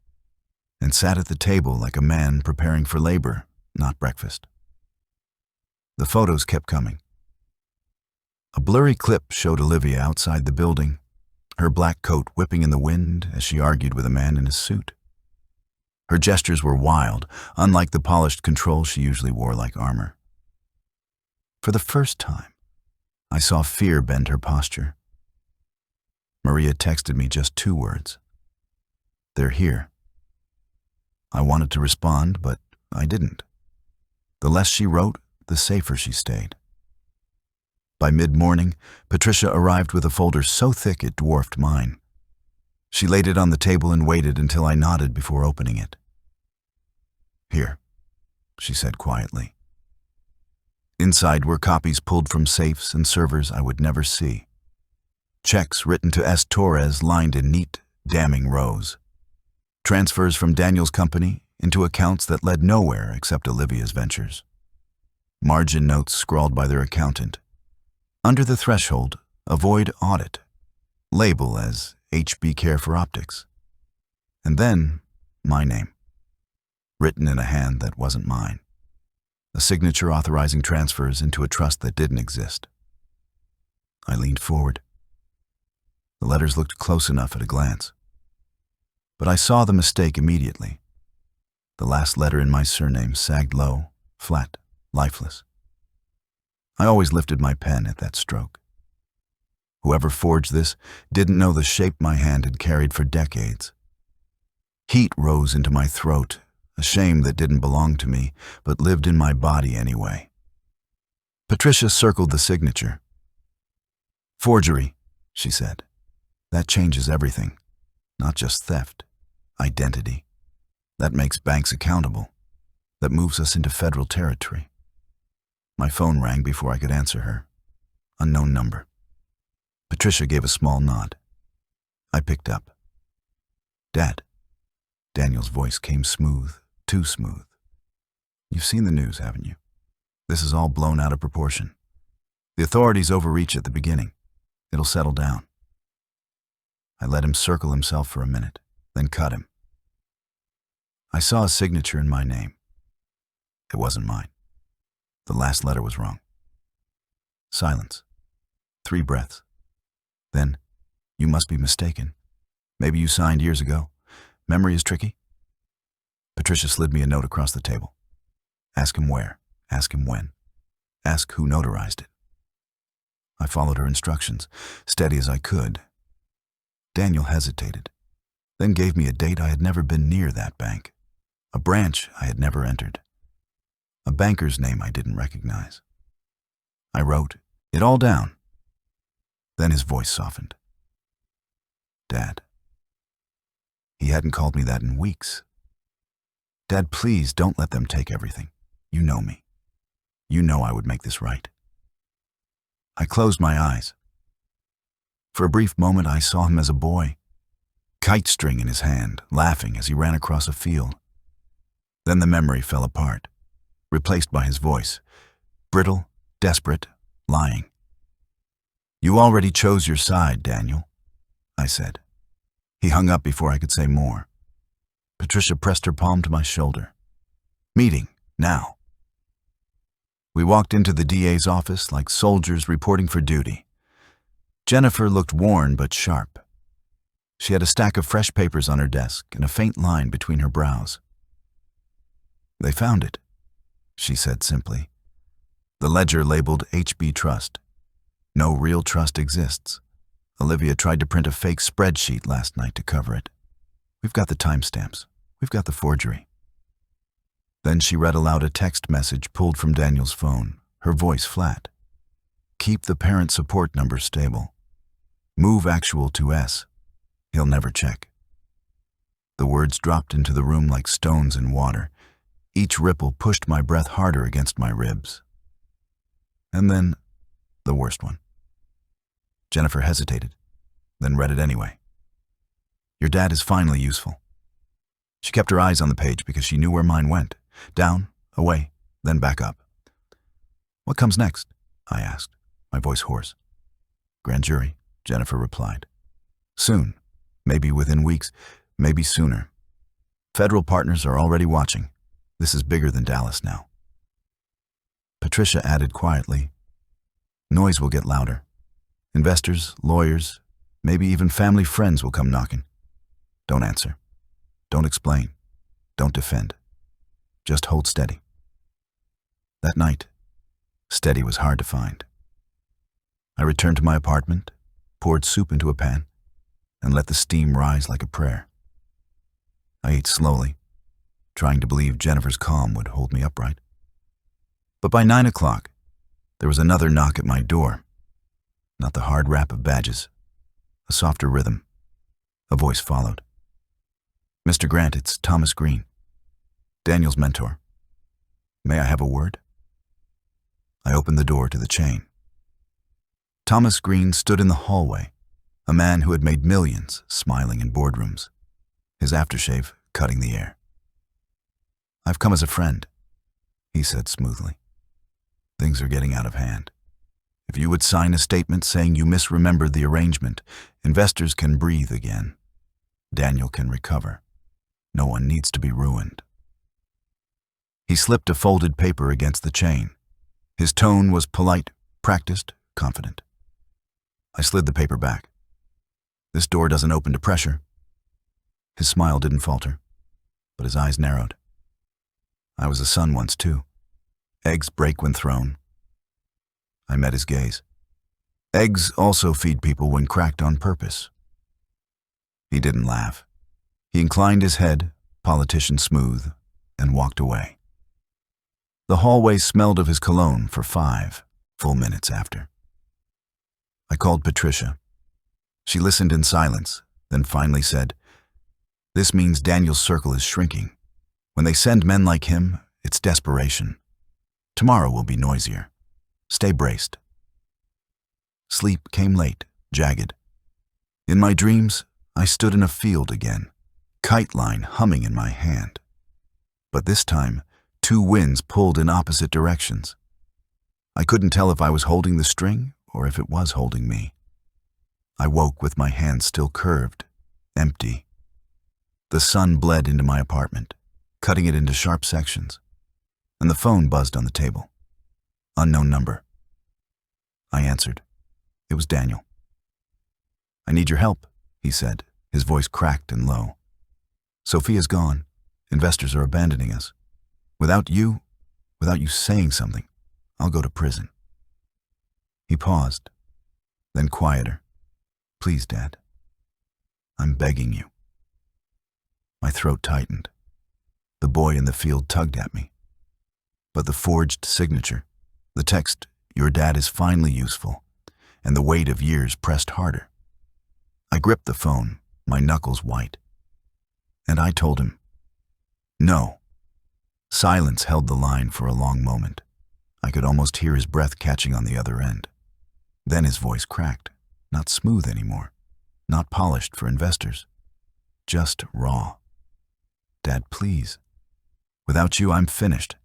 and sat at the table like a man preparing for labor, not breakfast. The photos kept coming. A blurry clip showed Olivia outside the building, her black coat whipping in the wind as she argued with a man in a suit. Her gestures were wild, unlike the polished control she usually wore like armor. For the first time, I saw fear bend her posture. Maria texted me just 2 words. "They're here." I wanted to respond, but I didn't. The less she wrote, the safer she stayed. By mid-morning, Patricia arrived with a folder so thick it dwarfed mine. She laid it on the table and waited until I nodded before opening it. "Here," she said quietly. Inside were copies pulled from safes and servers I would never see. Checks written to S. Torres lined in neat, damning rows. Transfers from Daniel's company into accounts that led nowhere except Olivia's ventures. Margin notes scrawled by their accountant. Under the threshold, avoid audit. Label as HB Care for Optics. And then, my name. Written in a hand that wasn't mine. A signature authorizing transfers into a trust that didn't exist. I leaned forward. The letters looked close enough at a glance. But I saw the mistake immediately. The last letter in my surname sagged low, flat, lifeless. I always lifted my pen at that stroke. Whoever forged this didn't know the shape my hand had carried for decades. Heat rose into my throat, a shame that didn't belong to me, but lived in my body anyway. Patricia circled the signature. "Forgery," she said. That changes everything, not just theft, identity. That makes banks accountable. That moves us into federal territory. My phone rang before I could answer her. Unknown number. Patricia gave a small nod. I picked up. Dad. Daniel's voice came smooth, too smooth. You've seen the news, haven't you? This is all blown out of proportion. The authorities overreach at the beginning. It'll settle down. I let him circle himself for a minute, then cut him. I saw a signature in my name. It wasn't mine. The last letter was wrong. Silence. 3 breaths. Then, you must be mistaken. Maybe you signed years ago. Memory is tricky. Patricia slid me a note across the table. Ask him where. Ask him when. Ask who notarized it. I followed her instructions, steady as I could. Daniel hesitated, then gave me a date I had never been near that bank, a branch I had never entered, a banker's name I didn't recognize. I wrote it all down. Then his voice softened. Dad. He hadn't called me that in weeks. Dad, please don't let them take everything. You know me. You know I would make this right. I closed my eyes. For a brief moment, I saw him as a boy, kite string in his hand, laughing as he ran across a field. Then the memory fell apart, replaced by his voice, brittle, desperate, lying. You already chose your side, Daniel, I said. He hung up before I could say more. Patricia pressed her palm to my shoulder. Meeting, now. We walked into the DA's office like soldiers reporting for duty. Jennifer looked worn but sharp. She had a stack of fresh papers on her desk and a faint line between her brows. They found it, she said simply. The ledger labeled HB Trust. No real trust exists. Olivia tried to print a fake spreadsheet last night to cover it. We've got the timestamps. We've got the forgery. Then she read aloud a text message pulled from Daniel's phone, her voice flat. Keep the parent support number stable. Move actual to S. He'll never check. The words dropped into the room like stones in water. Each ripple pushed my breath harder against my ribs. And then, the worst one. Jennifer hesitated, then read it anyway. Your dad is finally useful. She kept her eyes on the page because she knew where mine went. Down, away, then back up. What comes next? I asked, my voice hoarse. Grand jury, Jennifer replied. Soon, maybe within weeks, maybe sooner. Federal partners are already watching. This is bigger than Dallas now. Patricia added quietly, noise will get louder. Investors, lawyers, maybe even family friends will come knocking. Don't answer. Don't explain. Don't defend. Just hold steady. That night, steady was hard to find. I returned to my apartment, poured soup into a pan, and let the steam rise like a prayer. I ate slowly, trying to believe Jennifer's calm would hold me upright. But by 9 o'clock, there was another knock at my door. Not the hard rap of badges, a softer rhythm. A voice followed. Mr. Grant, it's Thomas Green, Daniel's mentor. May I have a word? I opened the door to the chain. Thomas Green stood in the hallway, a man who had made millions smiling in boardrooms, his aftershave cutting the air. I've come as a friend, he said smoothly. Things are getting out of hand. If you would sign a statement saying you misremembered the arrangement, investors can breathe again. Daniel can recover. No one needs to be ruined. He slipped a folded paper against the chain. His tone was polite, practiced, confident. I slid the paper back. This door doesn't open to pressure. His smile didn't falter, but his eyes narrowed. I was a son once too. Eggs break when thrown. I met his gaze. Eggs also feed people when cracked on purpose. He didn't laugh. He inclined his head, politician smooth, and walked away. The hallway smelled of his cologne for 5 full minutes after. I called Patricia. She listened in silence, then finally said, "This means Daniel's circle is shrinking. When they send men like him, it's desperation. Tomorrow will be noisier. Stay braced." Sleep came late, jagged. In my dreams, I stood in a field again, kite line humming in my hand. But this time, two winds pulled in opposite directions. I couldn't tell if I was holding the string or if it was holding me. I woke with my hand still curved, empty. The sun bled into my apartment, cutting it into sharp sections, and the phone buzzed on the table. Unknown number. I answered. It was Daniel. "I need your help," he said, his voice cracked and low. "Sophia's gone. Investors are abandoning us. Without you saying something, I'll go to prison." He paused, then quieter. "Please, Dad. I'm begging you." My throat tightened. The boy in the field tugged at me. But the forged signature, the text, "Your dad is finally useful," and the weight of years pressed harder. I gripped the phone, my knuckles white. And I told him, "No." Silence held the line for a long moment. I could almost hear his breath catching on the other end. Then his voice cracked, not smooth anymore, not polished for investors, just raw. "Dad, please. Without you, I'm finished.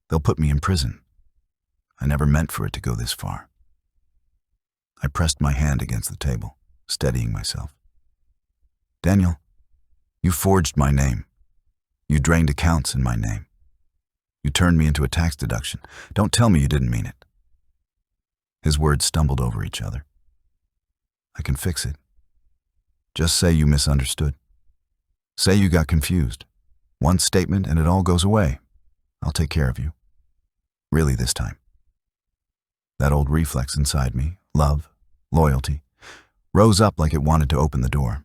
They'll put me in prison. I never meant for it to go this far." I pressed my hand against the table, steadying myself. "Daniel, you forged my name. You drained accounts in my name. You turned me into a tax deduction. Don't tell me you didn't mean it." His words stumbled over each other. "I can fix it. Just say you misunderstood. Say you got confused. One statement and it all goes away. I'll take care of you. Really this time." That old reflex inside me, love, loyalty, rose up like it wanted to open the door.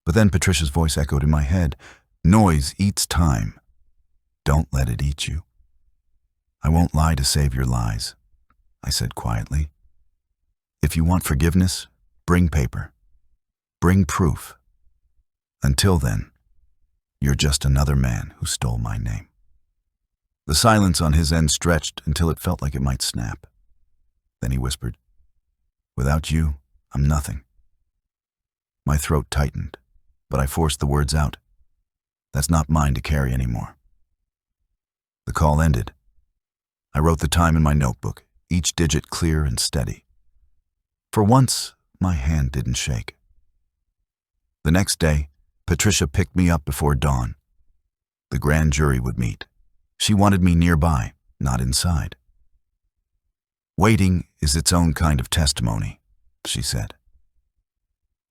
But then Patricia's voice echoed in my head. "Noise eats time. Don't let it eat you." "I won't lie to save your lies," I said quietly. "If you want forgiveness, bring paper. Bring proof. Until then, you're just another man who stole my name." The silence on his end stretched until it felt like it might snap. Then he whispered, "Without you, I'm nothing." My throat tightened, but I forced the words out. That's not mine to carry anymore. The call ended. I wrote the time in my notebook, each digit clear and steady. For once, my hand didn't shake. The next day, Patricia picked me up before dawn. The grand jury would meet. She wanted me nearby, not inside. "Waiting is its own kind of testimony," she said.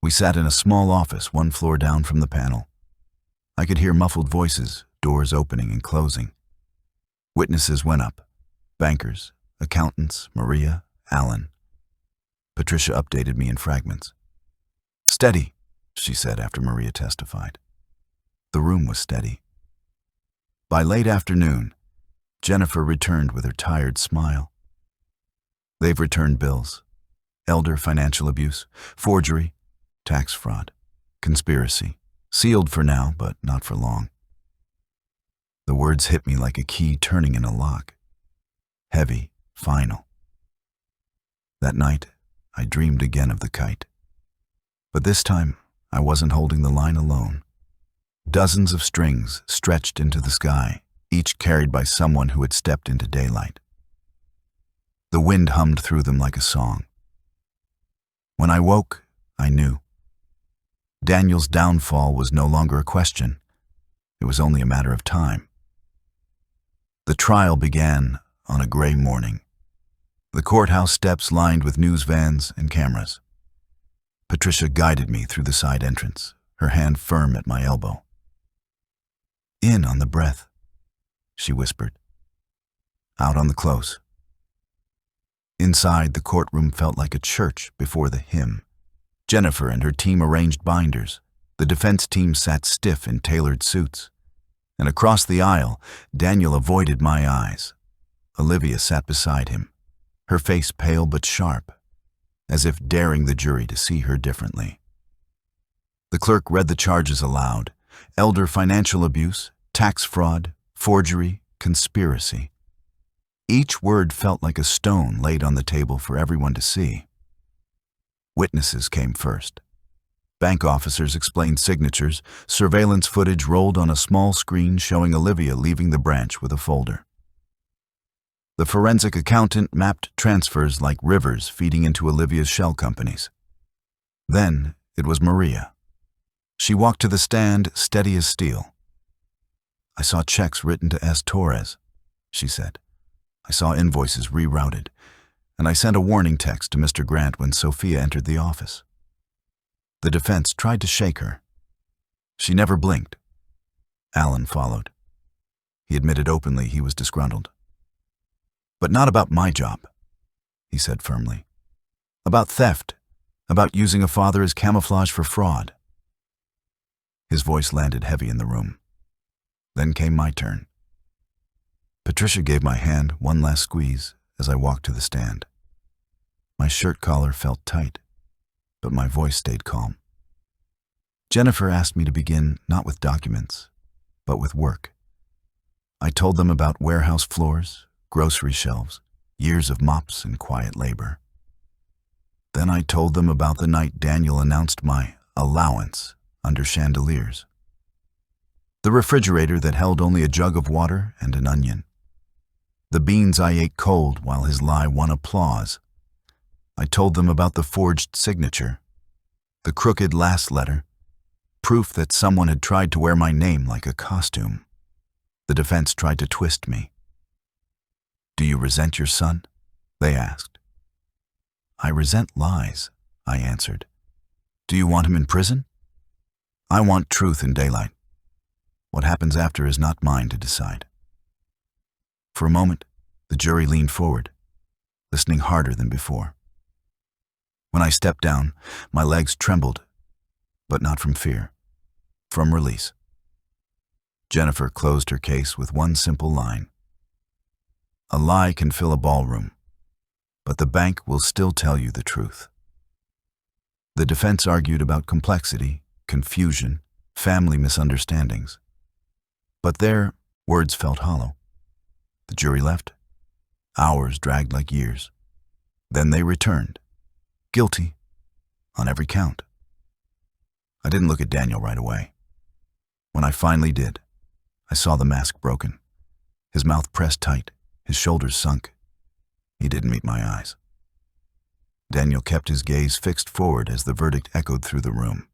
We sat in a small office 1 floor down from the panel. I could hear muffled voices, doors opening and closing. Witnesses went up. Bankers, accountants, Maria, Alan. Patricia updated me in fragments. "Steady," she said after Maria testified. The room was steady. By late afternoon, Jennifer returned with her tired smile. "They've returned bills. Elder financial abuse, forgery, tax fraud, conspiracy. Sealed for now, but not for long." The words hit me like a key turning in a lock. Heavy, final. That night, I dreamed again of the kite. But this time, I wasn't holding the line alone. Dozens of strings stretched into the sky, each carried by someone who had stepped into daylight. The wind hummed through them like a song. When I woke, I knew. Daniel's downfall was no longer a question. It was only a matter of time. The trial began on a gray morning. The courthouse steps lined with news vans and cameras. Patricia guided me through the side entrance, her hand firm at my elbow. "In on the breath," she whispered. "Out on the close." Inside, the courtroom felt like a church before the hymn. Jennifer and her team arranged binders. The defense team sat stiff in tailored suits. And across the aisle, Daniel avoided my eyes. Olivia sat beside him, her face pale but sharp, as if daring the jury to see her differently. The clerk read the charges aloud: elder financial abuse, tax fraud, forgery, conspiracy. Each word felt like a stone laid on the table for everyone to see. Witnesses came first. Bank officers explained signatures. Surveillance footage rolled on a small screen showing Olivia leaving the branch with a folder. The forensic accountant mapped transfers like rivers feeding into Olivia's shell companies. Then it was Maria. She walked to the stand, steady as steel. "I saw checks written to S. Torres," she said. "I saw invoices rerouted, and I sent a warning text to Mr. Grant when Sophia entered the office." The defense tried to shake her. She never blinked. Alan followed. He admitted openly he was disgruntled. "But not about my job," he said firmly. "About theft, about using a father as camouflage for fraud." His voice landed heavy in the room. Then came my turn. Patricia gave my hand one last squeeze as I walked to the stand. My shirt collar felt tight, but my voice stayed calm. Jennifer asked me to begin not with documents, but with work. I told them about warehouse floors, grocery shelves, years of mops and quiet labor. Then I told them about the night Daniel announced my allowance under chandeliers. The refrigerator that held only a jug of water and an onion. The beans I ate cold while his lie won applause. I told them about the forged signature, the crooked last letter, proof that someone had tried to wear my name like a costume. The defense tried to twist me. "Do you resent your son?" they asked. "I resent lies," I answered. "Do you want him in prison?" "I want truth in daylight. What happens after is not mine to decide." For a moment, the jury leaned forward, listening harder than before. When I stepped down, my legs trembled, but not from fear, from release. Jennifer closed her case with one simple line: "A lie can fill a ballroom, but the bank will still tell you the truth." The defense argued about complexity, confusion, family misunderstandings. But their words felt hollow. The jury left. Hours dragged like years. Then they returned, guilty on every count. I didn't look at Daniel right away. When I finally did, I saw the mask broken, his mouth pressed tight, his shoulders sunk. He didn't meet my eyes. Daniel kept his gaze fixed forward as the verdict echoed through the room.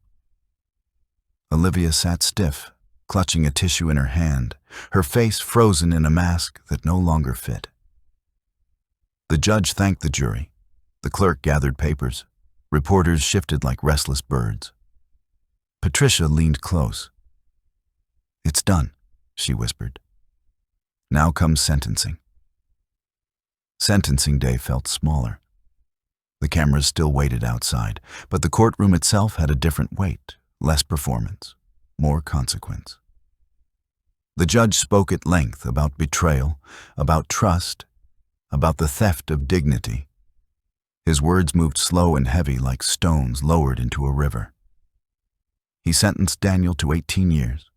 Olivia sat stiff, clutching a tissue in her hand, her face frozen in a mask that no longer fit. The judge thanked the jury. The clerk gathered papers. Reporters shifted like restless birds. Patricia leaned close. "It's done," she whispered. "Now comes sentencing." Sentencing day felt smaller. The cameras still waited outside, but the courtroom itself had a different weight, less performance, more consequence. The judge spoke at length about betrayal, about trust, about the theft of dignity. His words moved slow and heavy like stones lowered into a river. He sentenced Daniel to 18 years.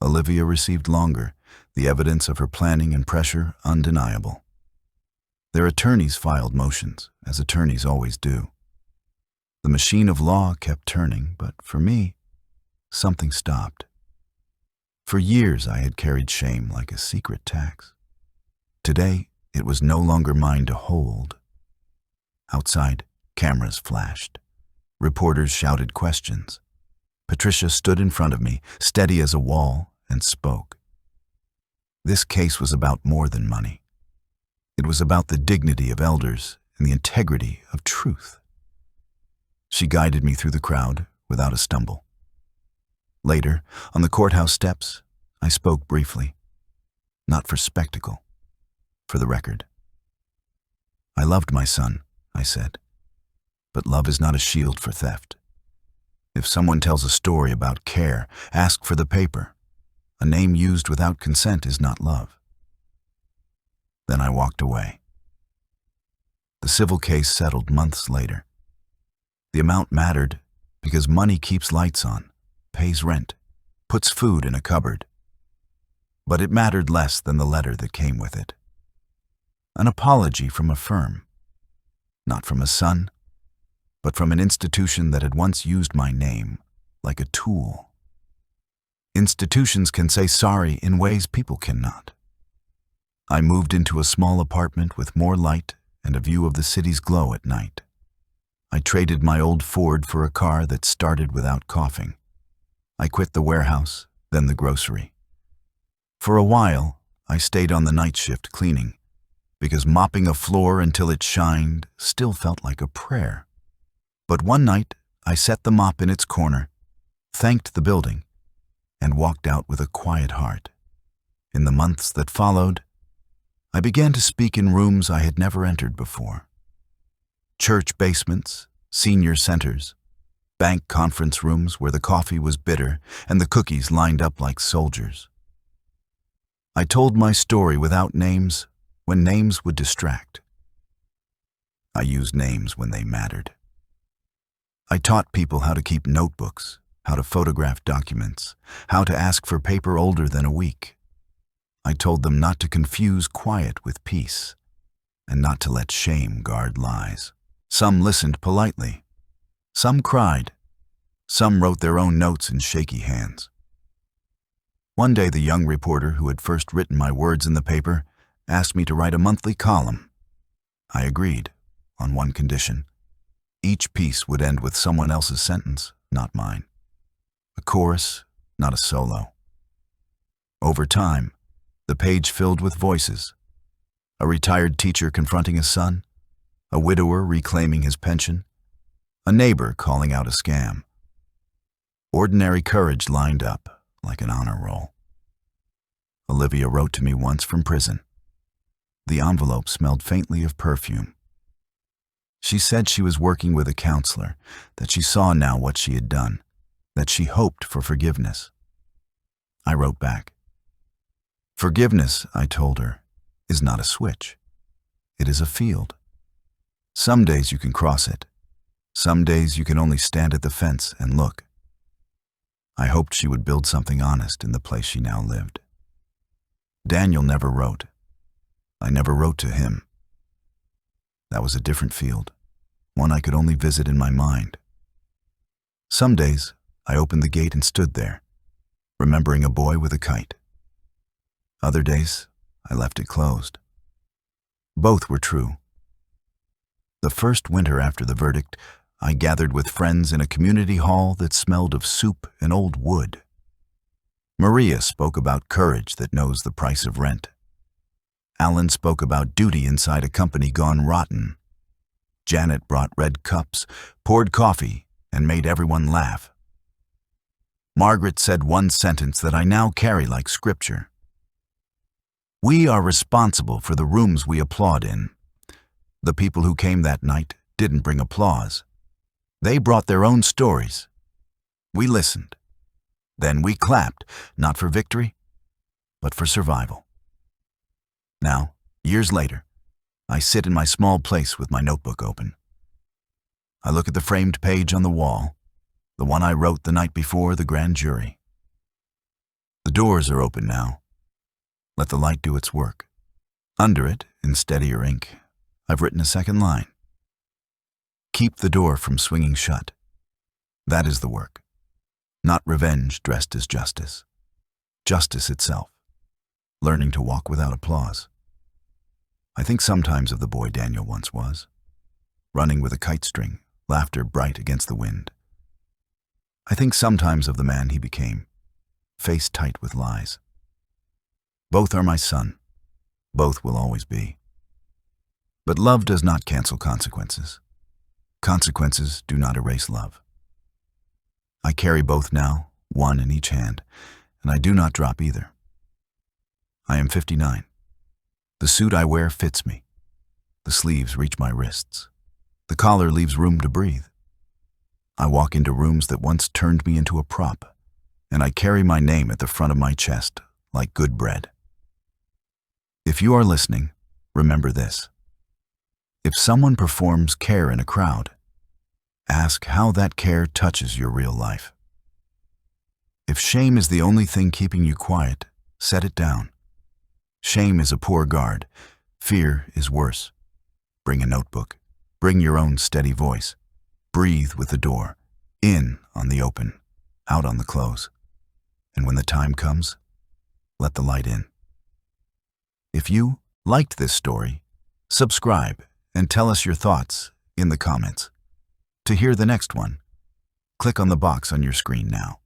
Olivia received longer, the evidence of her planning and pressure undeniable. Their attorneys filed motions, as attorneys always do. The machine of law kept turning, but for me, something stopped. For years I had carried shame like a secret tax. Today, it was no longer mine to hold. Outside, cameras flashed. Reporters shouted questions. Patricia stood in front of me, steady as a wall, and spoke. This case was about more than money. It was about the dignity of elders and the integrity of truth. She guided me through the crowd without a stumble. Later, on the courthouse steps, I spoke briefly. Not for spectacle, for the record. "I loved my son," I said, "but love is not a shield for theft. If someone tells a story about care, ask for the paper. A name used without consent is not love." Then I walked away. The civil case settled months later. The amount mattered because money keeps lights on, pays rent, puts food in a cupboard. But it mattered less than the letter that came with it. An apology from a firm, not from a son, but from an institution that had once used my name like a tool. Institutions can say sorry in ways people cannot. I moved into a small apartment with more light and a view of the city's glow at night. I traded my old Ford for a car that started without coughing. I quit the warehouse, then the grocery. For a while, I stayed on the night shift cleaning, because mopping a floor until it shined still felt like a prayer. But one night, I set the mop in its corner, thanked the building, and walked out with a quiet heart. In the months that followed, I began to speak in rooms I had never entered before. Church basements, senior centers, bank conference rooms where the coffee was bitter and the cookies lined up like soldiers. I told my story without names when names would distract. I used names when they mattered. I taught people how to keep notebooks, how to photograph documents, how to ask for paper older than a week. I told them not to confuse quiet with peace, and not to let shame guard lies. Some listened politely. Some cried. Some wrote their own notes in shaky hands. One day, the young reporter who had first written my words in the paper asked me to write a monthly column. I agreed, on one condition. Each piece would end with someone else's sentence, not mine. A chorus, not a solo. Over time, the page filled with voices. A retired teacher confronting a son, a widower reclaiming his pension, a neighbor calling out a scam. Ordinary courage lined up like an honor roll. Olivia wrote to me once from prison. The envelope smelled faintly of perfume. She said she was working with a counselor, that she saw now what she had done, that she hoped for forgiveness. I wrote back. Forgiveness, I told her, is not a switch. It is a field. Some days you can cross it. Some days you can only stand at the fence and look. I hoped she would build something honest in the place she now lived. Daniel never wrote. I never wrote to him. That was a different field, one I could only visit in my mind. Some days, I opened the gate and stood there, remembering a boy with a kite. Other days, I left it closed. Both were true. The first winter after the verdict, I gathered with friends in a community hall that smelled of soup and old wood. Maria spoke about courage that knows the price of rent. Alan spoke about duty inside a company gone rotten. Janet brought red cups, poured coffee, and made everyone laugh. Margaret said one sentence that I now carry like scripture. We are responsible for the rooms we applaud in. The people who came that night didn't bring applause. They brought their own stories. We listened. Then we clapped, not for victory, but for survival. Now, years later, I sit in my small place with my notebook open. I look at the framed page on the wall, the one I wrote the night before the grand jury. The doors are open now. Let the light do its work. Under it, in steadier ink, I've written a second line. Keep the door from swinging shut. That is the work. Not revenge dressed as justice. Justice itself. Learning to walk without applause. I think sometimes of the boy Daniel once was. Running with a kite string, laughter bright against the wind. I think sometimes of the man he became, face tight with lies. Both are my son. Both will always be. But love does not cancel consequences. Consequences do not erase love. I carry both now, one in each hand, and I do not drop either. I am 59. The suit I wear fits me. The sleeves reach my wrists. The collar leaves room to breathe. I walk into rooms that once turned me into a prop, and I carry my name at the front of my chest like good bread. If you are listening, remember this. If someone performs care in a crowd, Ask how that care touches your real life. If shame is the only thing keeping you quiet, set it down. Shame is a poor guard. Fear is worse. Bring a notebook. Bring your own steady voice. Breathe with the door. In on the open, out on the close. And when the time comes, let the light in. If you liked this story, subscribe and tell us your thoughts in the comments. To hear the next one, click on the box on your screen now.